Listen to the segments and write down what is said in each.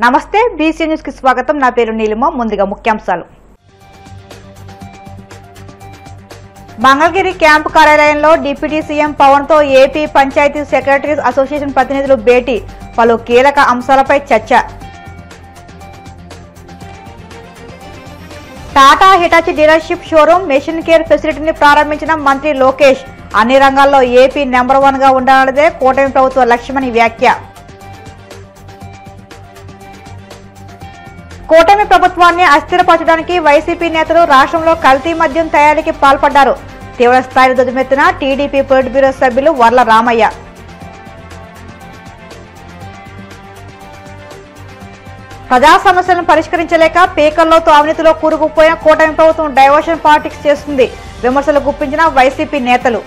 నమస్తే BC news కి స్వాగతం. నా పేరు నీలిమ. ముందుగా ముఖ్యాంశాలు. మంగళగిరి క్యాంపు కార్యాలయంలో డిప్యూటీ సీఎం పవన్ తో ఏపీ పంచాయతీ సెక్రటరీస్ అసోసియేషన్ ప్రతినిధులు భేటీ. పలు కీలక అంశాలపై చర్చ. Tata Hitachi dealership showroom machine care ఫెసిలిటీని ప్రారంభించిన మంత్రి లోకేష్. అన్ని రంగాల్లో ఏపీ నెంబర్ 1 గా ఉండాలన్నదే కూటమి ప్రభుత్వ లక్ష్యమని వ్యాఖ్య. కూటమి ప్రభుత్వాన్ని అస్థిరపరచడానికి వైసీపీ నేతలు రాష్ట్రంలో కల్తీ మద్యం తయారీకి పాల్పడ్డారు. తీవ్ర స్థాయిలో దుమ్మెత్తిన టీడీపీ పొలిట్ బ్యూరో సభ్యులు వర్ల రామయ్య. ప్రజా సమస్యలను పరిష్కరించలేక పీకల్లోతో అవినీతిలో కూరుకుపోయిన కూటమి ప్రభుత్వం డైవర్షన్ పాలిటిక్స్ చేస్తుంది. విమర్శలు గుప్పించిన వైసీపీ నేతలు.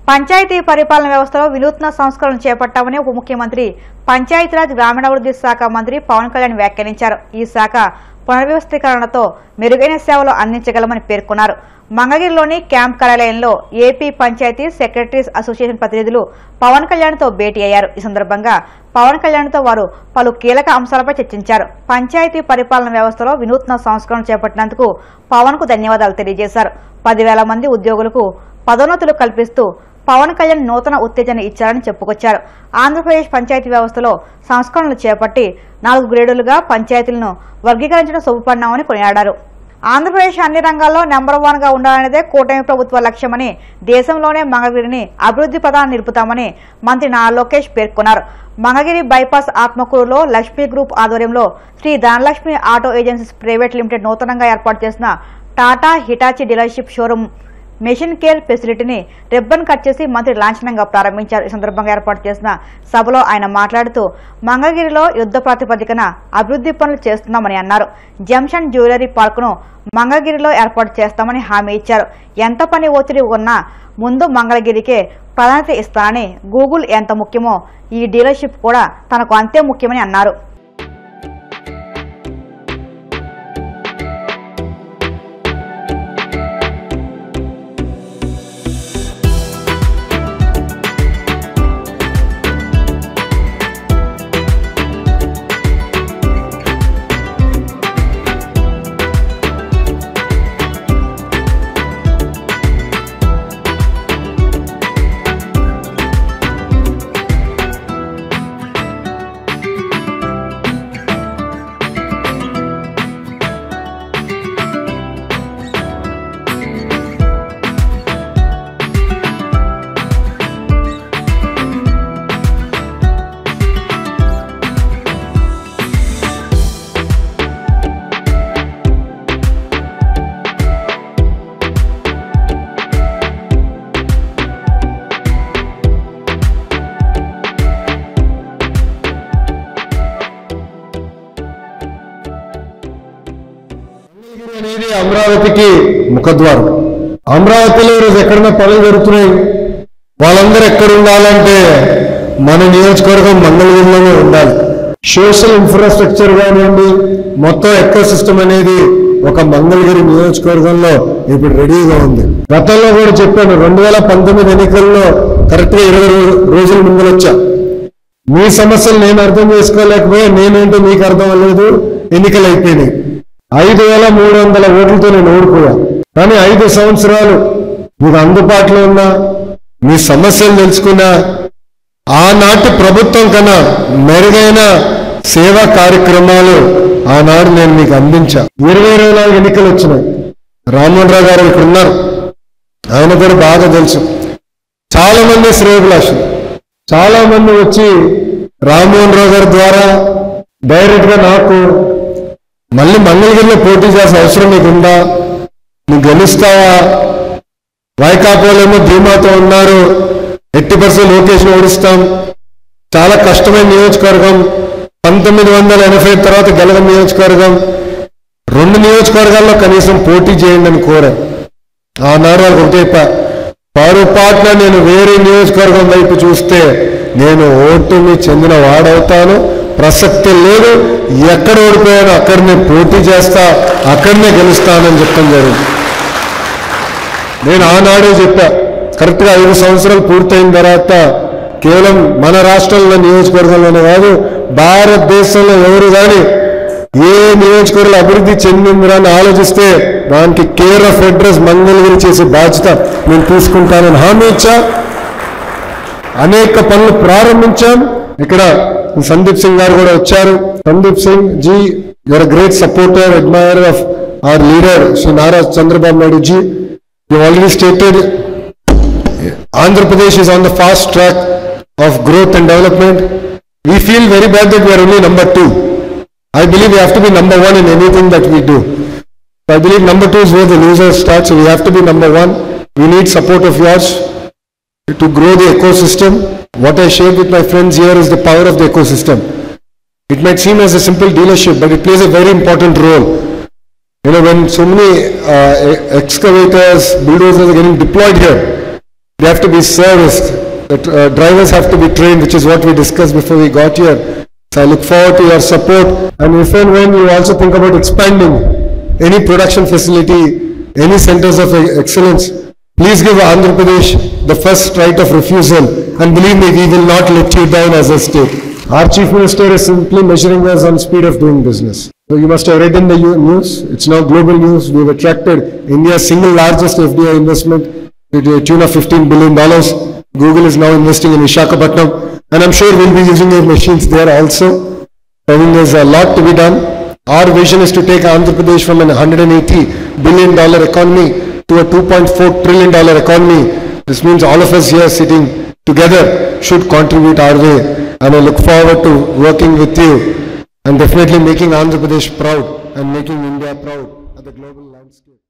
పంచాయతీ పరిపాలన వ్యవస్థలో వినూత్న సంస్కరణలు చేపట్టామని ఉప ముఖ్యమంత్రి పంచాయతీరాజ్ గ్రామీణాభివృద్ధి శాఖ మంత్రి పవన్ కళ్యాణ్ వ్యాఖ్యానించారు. ఈ శాఖ పునర్వ్యవస్థీకరణతో మెరుగైన సేవలు అందించగలమని పేర్కొన్నారు. మంగళగిరిలోని క్యాంప్ కార్యాలయంలో ఏపీ పంచాయతీ సెక్రటరీస్ అసోసియేషన్ ప్రతినిధులు పవన్ కళ్యాణ్ తో భేటీ అయ్యారు. ఈ సందర్భంగా పవన్ కళ్యాణ్ తో వారు పలు కీలక అంశాలపై చర్చించారు. పంచాయతీ పరిపాలన వ్యవస్థలో వినూత్న సంస్కరణలు చేపట్టినందుకు పవన్ కు ధన్యవాదాలు తెలియజేశారు. 10,000 మంది ఉద్యోగులకు పదోన్నతులు కల్పిస్తూ పవన్ కళ్యాణ్ నూతన ఉత్తేజాన్ని ఇచ్చారని చెప్పుకొచ్చారు. ఆంధ్రప్రదేశ్ పంచాయతీ వ్యవస్థలో సంస్కరణలు చేపట్టి 4 గ్రేడులుగా పంచాయతీలను వర్గీకరించడం శుభపరిణామని కొనియాడారు. ఆంధ్రప్రదేశ్ అన్ని రంగాల్లో నెంబర్ 1 గా ఉండాలనేదే కూటమి ప్రభుత్వ లక్ష్యమని, దేశంలోనే మంగళగిరిని అభివృద్ధి ప్రధాన నిలుపుతామని మంత్రి నారా లోకేష్ పేర్కొన్నారు. మంగళగిరి బైపాస్ ఆత్మకూరులో లక్ష్మీ గ్రూప్ ఆధ్వర్యంలో Sri Dhanalakshmi auto agencies private limited నూతనంగా ఏర్పాటు చేసిన Tata Hitachi dealership showroom machine care ఫెసిలిటీని రిబ్బన్ కట్ చేసి మంత్రి లాంఛనంగా ప్రారంభించారు. ఈ సందర్భంగా ఏర్పాటు చేసిన సభలో ఆయన మాట్లాడుతూ మంగళగిరిలో యుద్ధ ప్రాతిపదికన అభివృద్ధి పనులు చేస్తున్నామని అన్నారు. జంక్షన్ జ్యువెలరీ పార్కును మంగళగిరిలో ఏర్పాటు చేస్తామని హామీ ఇచ్చారు. ఎంత పని ఒత్తిడి ఉన్నా ముందు మంగళగిరికే ప్రాధాన్యత ఇస్తానని, గూగుల్ ఎంత ముఖ్యమో ఈ డీలర్షిప్ కూడా తనకు అంతే ముఖ్యమని అన్నారు. అనేది అమరావతికి ముఖద్వారం. అమరావతిలో ఈరోజు ఎక్కడైనా పనులు జరుగుతున్నాయి, వాళ్ళందరూ ఎక్కడ ఉండాలంటే మన నియోజకవర్గం మంగళగిరిలోనే ఉండాలి. సోషల్ ఇన్ఫ్రాస్ట్రక్చర్ కానివ్వండి, మొత్తం ఎకో సిస్టమ్ అనేది ఒక మంగళగిరి నియోజకవర్గంలో ఇప్పుడు రెడీగా ఉంది. గతంలో కూడా చెప్పాను, 2019 ఎన్నికల్లో కరెక్ట్ గా 20 రోజుల ముందు వచ్చా. మీ సమస్యలు నేను అర్థం చేసుకోలేకపోయా, నేనేంటో మీకు అర్థం అవ్వలేదు. ఎన్నికలు అయిపోయినాయి. 5,300 ఓట్లతో నేను ఓడిపోయా. కానీ 5 సంవత్సరాలు మీకు అందుబాటులో ఉన్న మీ సమస్యలు తెలుసుకున్నా, ఆనాటి ప్రభుత్వం కన్నా మెరుగైన సేవా కార్యక్రమాలు ఆనాడు నేను మీకు అందించా. 2024 ఎన్నికలు వచ్చినాయి. రామ్మోహన్ రావు గారు ఇక్కడ ఉన్నారు, ఆయన కూడా బాగా తెలుసు. చాలా మంది శ్రేయోభిలాషులు, చాలా మంది వచ్చి రామ్మోహన్ రావు గారి ద్వారా డైరెక్ట్ గా నాకు మళ్ళీ మంగళగిరిలో పోటీ చేసే అవసరం నీకుందా, నువ్వు గెలుస్తావా, వైకాపోలేమో ధీమాతో ఉన్నారు, 80% లోకేష్ ఓడిస్తాం, చాలా కష్టమైన నియోజకవర్గం, 1980 తర్వాత గెలవని నియోజకవర్గం, 2 నియోజకవర్గాల్లో కనీసం పోటీ చేయండి అని కోరా. ఆనాడు వాళ్ళకి ఒకటే పొరపాటున నేను వేరే నియోజకవర్గం వైపు చూస్తే నేను ఓటుని చెందిన వాడవుతాను, ప్రసక్తి లేదు, ఎక్కడ ఓడిపోయానో అక్కడనే పోటీ చేస్తా, అక్కడనే గెలుస్తానని చెప్పడం జరిగింది. నేను ఆనాడే చెప్పా, కరెక్ట్గా 5 సంవత్సరాలు పూర్తయిన తర్వాత కేవలం మన రాష్ట్రంలో నియోజకవర్గంలోనే కాదు, భారతదేశంలో ఎవరు కానీ ఏ నియోజకవర్గంలో అభివృద్ధి చెందిందిరా అని ఆలోచిస్తే దానికి కేర్ ఆఫ్ అడ్రస్ మంగళగిరి చేసే బాధ్యత నేను తీసుకుంటానని హామీ ఇచ్చా. అనేక పనులు ప్రారంభించాం. ఇక్కడ సందీప్ సింగ్ గారు కూడా వచ్చారు. Sandeep Singh ji, you're a great supporter, admirer of our leader Shri Nara Chandrababu Naidu ji. You already stated Andhra Pradesh is on the fast track of growth and development. We feel very bad that we are only number 2. I believe we have to be number 1 in anything that we do. So I believe number 2 is where the loser starts. So we have to be number 1. We need support of yours to grow the ecosystem. What I shared with my friends here is the power of the ecosystem. It might seem as a simple dealership, but it plays a very important role. You know, when so many excavators, bulldozers are getting deployed here, they have to be serviced. The drivers have to be trained, which is what we discussed before we got here. So I look forward to your support. And if and when you also think about expanding any production facility, any centers of excellence, please give Andhra Pradesh the first right of refusal. And believe me, we will not let you down as a state. Our Chief Minister is simply measuring us on speed of doing business. So you must have read in the news, it's now global news. We have attracted India's single largest FDI investment to the tune of $15 billion. Google is now investing in Visakhapatnam, and I'm sure we'll be using your machines there also. I think there's a lot to be done. Our vision is to take Andhra Pradesh from an $180 billion economy to a $2.4 trillion economy. This means all of us here sitting together should contribute our way. And I look forward to working with you and definitely making Andhra Pradesh proud and making India proud at the global landscape.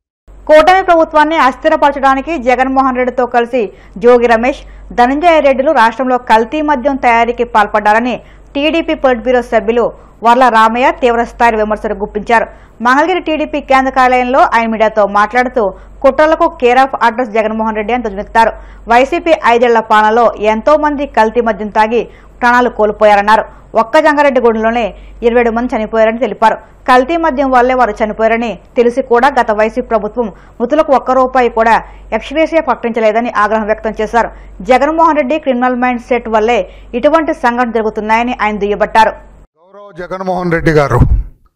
కూటమి ప్రభుత్వాన్ని అస్థిరపరచడానికి జగన్మోహన్ రెడ్డితో కలిసి జోగి రమేష్, ధనంజయ రెడ్డిలు రాష్ట్రంలో కల్తీ మద్యం తయారీకి పాల్పడ్డారని టీడీపీ పొలిట్ బ్యూరో సభ్యులు వర్ల రామయ్య తీవ్రస్థాయి విమర్శలు గుప్పించారు. మంగళగిరి టీడీపీ కేంద్ర కార్యాలయంలో ఆయన మీడియాతో మాట్లాడుతూ కుట్రలకు care of address Jaganmohan Reddy అని ధ్వజమెత్తారు. వైసీపీ 5 ఏళ్ల పాలనలో ఎంతో మంది కల్తీ మద్యం తాగి ప్రాణాలు కోల్పోయారన్నారు. ఒక్క జంగారెడ్డిగూడెంలోనే 27 మంది చనిపోయారని తెలిపారు. కల్తీ మద్యం వల్లే వారు చనిపోయారని తెలిసి కూడా గత వైసీపీ ప్రభుత్వం మృతులకు ₹1 కూడా ఎక్స్గ్రేషియా ప్రకటించలేదని ఆగ్రహం వ్యక్తం చేశారు. Jaganmohan Reddy criminal mind set వల్లే ఇటువంటి సంఘటన జరుగుతున్నాయని ఆయన దుయ్యబట్టారు. గౌరవ జగన్మోహన్ రెడ్డి గారు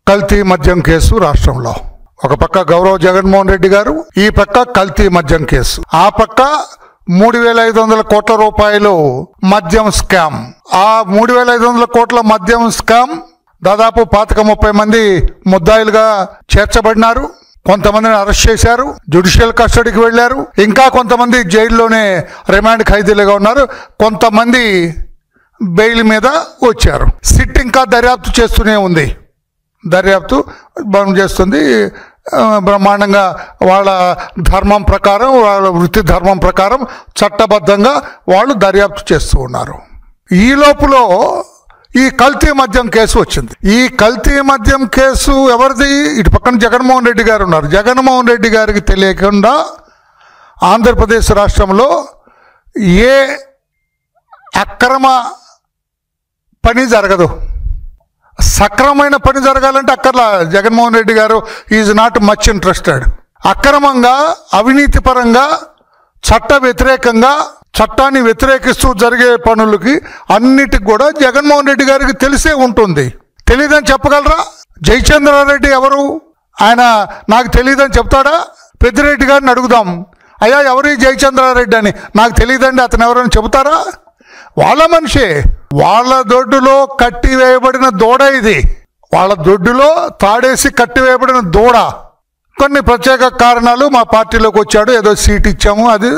కల్తీ మద్యం కేసు రాష్ట్రంలో, ఒక పక్క గౌరవ జగన్మోహన్ రెడ్డి గారు, ఈ పక్క కల్తీ మద్యం కేసు, ఆ పక్క 3,500 కోట్ల రూపాయలు మద్యం స్కామ్. ఆ 3,500 కోట్ల మద్యం స్కామ్ దాదాపు 25-30 మంది ముద్దాయిలుగా చేర్చబడినారు. కొంతమందిని అరెస్ట్ చేశారు, జ్యుడిషియల్ కస్టడీకి వెళ్లారు. ఇంకా కొంతమంది జైల్లోనే రిమాండ్ ఖైదీలుగా ఉన్నారు. కొంతమంది బెయిల్ మీద వచ్చారు. సిట్ ఇంకా దర్యాప్తు చేస్తూనే ఉంది, దర్యాప్తు బంద్ చేస్తుంది. బ్రహ్మాండంగా వాళ్ళ ధర్మం ప్రకారం, వాళ్ళ వృత్తి ధర్మం ప్రకారం చట్టబద్ధంగా వాళ్ళు దర్యాప్తు చేస్తూ ఉన్నారు. ఈ లోపల ఈ కల్తీ మద్యం కేసు వచ్చింది. ఈ కల్తీ మద్యం కేసు ఎవరిది? ఇటు పక్కన జగన్మోహన్ రెడ్డి గారు ఉన్నారు. జగన్మోహన్ రెడ్డి గారికి తెలియకుండా ఆంధ్రప్రదేశ్ రాష్ట్రంలో ఏ అక్రమ పని జరగదు. సక్రమైన పని జరగాలంటే అక్కర్లా. జగన్మోహన్ రెడ్డి గారు ఈజ్ నాట్ మచ్ ఇంట్రెస్టెడ్. అక్రమంగా, అవినీతి పరంగా, చట్ట వ్యతిరేకంగా, చట్టాన్ని వ్యతిరేకిస్తూ జరిగే పనులకి అన్నిటికి కూడా జగన్మోహన్ రెడ్డి గారికి తెలిసే ఉంటుంది. తెలియదని చెప్పగలరా? జయచంద్రారెడ్డి ఎవరు? ఆయన నాకు తెలియదని చెప్తాడా? పెద్దిరెడ్డి గారిని అడుగుదాం, అయ్యా ఎవరు జయచంద్రారెడ్డి అని. నాకు తెలియదండి అతను ఎవరని చెబుతారా? వాళ్ళ మనిషే. వాళ్ళ దొడ్డులో కట్టివేయబడిన దూడ ఇది. వాళ్ళ దొడ్డులో తాడేసి కట్టివేయబడిన దూడ. కొన్ని ప్రత్యేక కారణాలు మా పార్టీలోకి వచ్చాడు, ఏదో సీట్ ఇచ్చాము, అది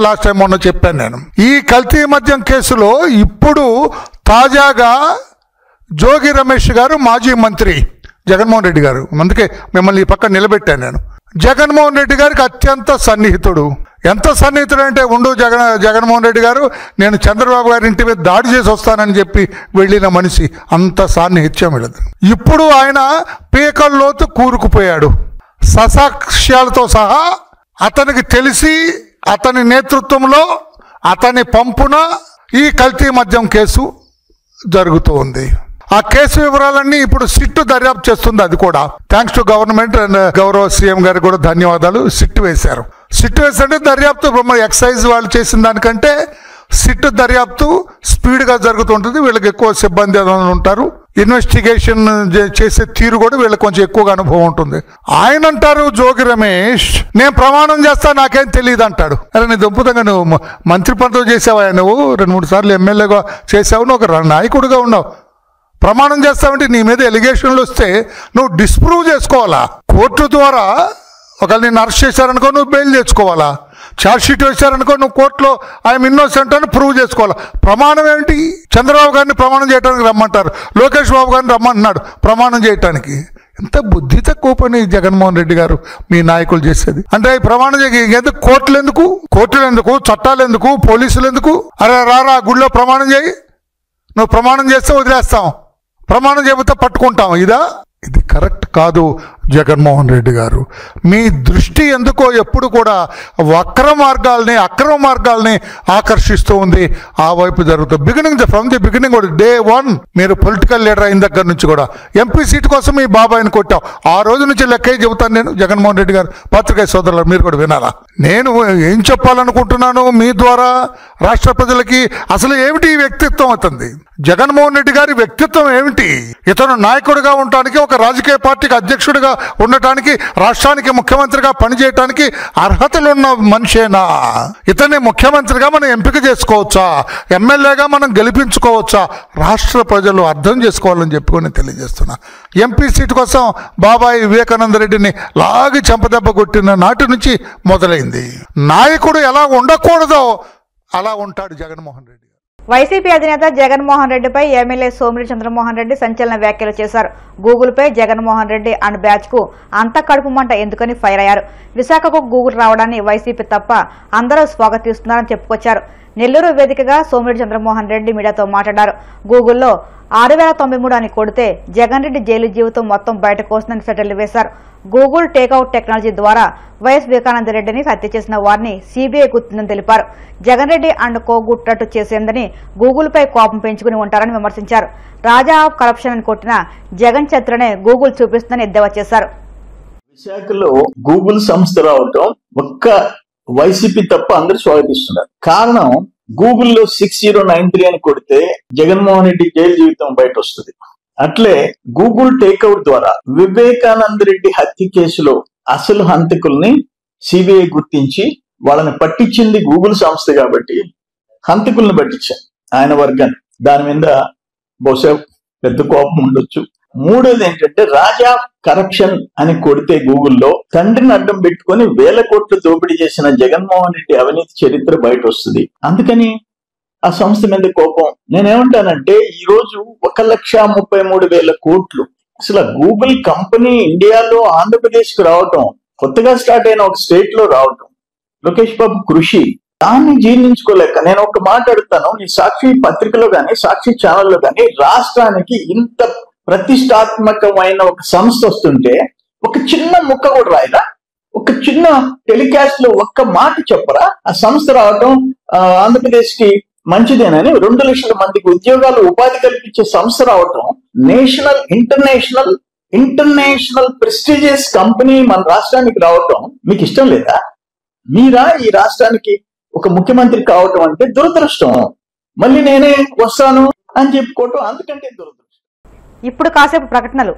లాస్ట్ టైం మొన్న చెప్పాను నేను. ఈ కల్తీ మద్యం కేసులో ఇప్పుడు తాజాగా జోగి రమేష్ గారు, మాజీ మంత్రి జగన్మోహన్ రెడ్డి గారు, అందుకే మిమ్మల్ని ఈ పక్క నిలబెట్టాను నేను, జగన్మోహన్ రెడ్డి గారికి అత్యంత సన్నిహితుడు. ఎంత సన్నిహితుడు అంటే జగన్మోహన్ రెడ్డి గారు నేను చంద్రబాబు గారి ఇంటి మీద దాడి చేసి వస్తానని చెప్పి వెళ్ళిన మనిషి. అంత సాన్నిహిత్యం వెళ్ళదు. ఇప్పుడు ఆయన పీకల్లోతు కూరుకుపోయాడు. ససాక్ష్యాలతో సహా అతనికి తెలిసి, అతని నేతృత్వంలో, అతని పంపున ఈ కల్తీ మద్యం కేసు జరుగుతూ ఉంది. ఆ కేసు వివరాలన్నీ ఇప్పుడు సిట్ దర్యాప్తు చేస్తుంది. అది కూడా థ్యాంక్స్ టు గవర్నమెంట్ అండ్ గౌరవ సీఎం గారికి కూడా ధన్యవాదాలు. సిట్ వేశారు. సిట్ వేసంటే దర్యాప్తు ఎక్సైజ్ వాళ్ళు చేసిన దానికంటే సిట్ దర్యాప్తు స్పీడ్గా జరుగుతుంటుంది, వీళ్ళకి ఎక్కువ సిబ్బంది ఉంటారు, ఇన్వెస్టిగేషన్ చేసే తీరు కూడా వీళ్ళకి కొంచెం ఎక్కువగా అనుభవం ఉంటుంది. ఆయన అంటారు జోగి రమేష్, నేను ప్రమాణం చేస్తా నాకేం తెలియదు అంటాడు. అరే నీ దుంపుతంగా నువ్వు మంత్రి పదవి చేసావా, నువ్వు 2-3 సార్లు ఎమ్మెల్యేగా చేసావు, నువ్వు ఒక నాయకుడిగా ఉన్నావు, ప్రమాణం చేస్తావంటే నీ మీద ఎలిగేషన్లు వస్తే నువ్వు డిస్ప్రూవ్ చేసుకోవాలా. కోర్టు ద్వారా ఒకవేళ నేను అరెస్ట్ చేశారనుకో నువ్వు బెయిల్ తెచ్చుకోవాలా, ఛార్జ్ షీట్ వేశారనుకో నువ్వు కోర్టులో ఐఎమ్ ఇన్నోసెంట్ అని ప్రూవ్ చేసుకోవాలా. ప్రమాణం ఏంటి? చంద్రబాబు గారిని ప్రమాణం చేయడానికి రమ్మంటారు, లోకేష్ బాబు గారిని రమ్మంటున్నాడు ప్రమాణం చేయటానికి. ఎంత బుద్ధి తక్కువ పని జగన్మోహన్ రెడ్డి గారు మీ నాయకులు చేసేది. అంటే ప్రమాణం ఎందుకు? కోర్టులు ఎందుకు, చట్టాలు ఎందుకు, పోలీసులు ఎందుకు? అరే రారా గుళ్ళో ప్రమాణం చేయి, నువ్వు ప్రమాణం చేస్తే వదిలేస్తాం, ప్రమాణం చేయకపోతే పట్టుకుంటాం. ఇది కరెక్ట్ కాదు జగన్మోహన్ రెడ్డి గారు. మీ దృష్టి ఎందుకో ఎప్పుడు కూడా వక్ర మార్గాల్ని, అక్రమ మార్గాల్ని ఆకర్షిస్తూ ఉంది. ఆ వైపు జరుగుతుంది. ఫ్రమ్ ది బిగినింగ్ కూడా డే 1 మీరు పొలిటికల్ లీడర్ అయిన దగ్గర నుంచి కూడా ఎంపీ సీట్ కోసం మీ బాబాయిని కొట్టాం. ఆ రోజు నుంచి లెక్కే చెబుతాను నేను. జగన్మోహన్ రెడ్డి గారు పత్రికా సోదరులు మీరు కూడా వినాలా. నేను ఏం చెప్పాలనుకుంటున్నాను మీ ద్వారా రాష్ట్ర ప్రజలకి, అసలు ఏమిటి ఈ వ్యక్తిత్వం అవుతుంది? జగన్మోహన్ రెడ్డి గారి వ్యక్తిత్వం ఏమిటి? ఇతను నాయకుడిగా ఉండటానికి, ఒక రాజకీయ పార్టీకి అధ్యక్షుడిగా ఉండటానికి, రాష్ట్రానికి ముఖ్యమంత్రిగా పనిచేయటానికి అర్హతలున్న మనిషేనా? ఇతన్ని ముఖ్యమంత్రిగా మనం ఎంపిక చేసుకోవచ్చా? ఎమ్మెల్యేగా మనం గెలిపించుకోవచ్చా? రాష్ట్ర ప్రజలు అర్థం చేసుకోవాలని చెప్పుకొని తెలియజేస్తున్నా. ఎంపీ సీటు కోసం బాబాయి వివేకానంద రెడ్డిని లాగి చెంపదెబ్బ కొట్టిన నాటి నుంచి మొదలైంది. నాయకుడు ఎలా ఉండకూడదో అలా ఉంటాడు జగన్మోహన్ రెడ్డి. వైసీపీ అధినేత జగన్మోహన్ రెడ్డిపై ఎమ్మెల్యే సోమిరెడ్డి చంద్రమోహన్ రెడ్డి సంచలన వ్యాఖ్యలు చేశారు. గూగుల్పై జగన్మోహన్ రెడ్డి అండ్ బ్యాచ్ కు అంత కడుపు మంట ఎందుకని ఫైర్ అయ్యారు. విశాఖకు గూగుల్ రావడాన్ని వైసీపీ తప్ప అందరూ స్వాగతిస్తున్నారని చెప్పుకొచ్చారు. నెల్లూరు వేదికగా సోమిరెడ్డి చంద్రమోహన్ రెడ్డి మీడియాతో మాట్లాడారు. గూగుల్లో 6093 అని కొడితే జగన్ రెడ్డి జైలు జీవితం మొత్తం బయటకు వస్తుందని సెటిల్ వేశారు. గూగుల్ టేక్అవుట్ టెక్నాలజీ ద్వారా వైఎస్ వివేకానంద రెడ్డిని హత్య చేసిన వారిని సీబీఐ గుర్తుందని తెలిపారు. జగన్ రెడ్డి అండ్ కో గుట్టట్టు చేసేందని గూగుల్పై కోపం పెంచుకుని ఉంటారని విమర్శించారు. రాజా ఆఫ్ కరప్షన్ అని కొట్టిన జగన్ చరిత్రనే గూగుల్ చూపిస్తుందని ఎద్దేవా చేశారు. విశాఖలో గూగుల్ సంస్థ రావటం ఒక్క వైసీపీ తప్ప అందరూ స్వాగతిస్తున్నారు. కారణం గూగుల్లో 6093 అని కొడితే జగన్మోహన్ రెడ్డి జైలు జీవితం బయట వస్తుంది. అట్లే గూగుల్ టేక్అవుట్ ద్వారా వివేకానంద రెడ్డి హత్య కేసులో అసలు హంతకుల్ని సిబిఐ గుర్తించి వాళ్ళని పట్టించింది గూగుల్ సంస్థ కాబట్టి హంతకుల్ని పట్టించారు ఆయన వర్గాన్ని. దాని మీద బహుశా పెద్ద కోపం ఉండొచ్చు. మూడోది ఏంటంటే రాజా కరప్షన్ అని కొడితే గూగుల్లో తండ్రిని అడ్డం పెట్టుకుని 1000 కోట్లు దోపిడీ చేసిన జగన్మోహన్ రెడ్డి అవినీతి చరిత్ర బయట వస్తుంది. అందుకని ఆ సంస్థ మీద కోపం. నేనేమంటానంటే ఈ రోజు 1,33,000 కోట్లు అసలు గూగుల్ కంపెనీ ఇండియాలో ఆంధ్రప్రదేశ్ కు రావటం, కొత్తగా స్టార్ట్ అయిన ఒక స్టేట్ లో రావటం, లోకేష్ బాబు కృషి, దాన్ని జీర్ణించుకోలేక నేను ఒక మాట అడుగుతాను. ఈ సాక్షి పత్రికలో గాని సాక్షి ఛానల్లో గాని రాష్ట్రానికి ఇంత ప్రతిష్టాత్మకమైన ఒక సంస్థ వస్తుంటే ఒక చిన్న ముక్క కూడా రాయరా? ఒక చిన్న టెలికాస్ట్ లో ఒక్క మాట చెప్పరా? ఆ సంస్థ రావటం ఆంధ్రప్రదేశ్ కి మంచిదేనని 2 లక్షల మందికి ఉద్యోగాలు ఉపాధి కల్పించే సంస్థ రావటం, నేషనల్ ఇంటర్నేషనల్ ప్రెస్టీజియస్ కంపెనీ మన రాష్ట్రానికి రావటం మీకు ఇష్టం లేదా? మీరా ఈ రాష్ట్రానికి ఒక ముఖ్యమంత్రి కావటం అంటే దురదృష్టం. మళ్ళీ నేనే వస్తాను అని చెప్పుకోవటం అంతకంటే దురదృష్టం. ఇప్పుడు కాసేపు ప్రకటనలు.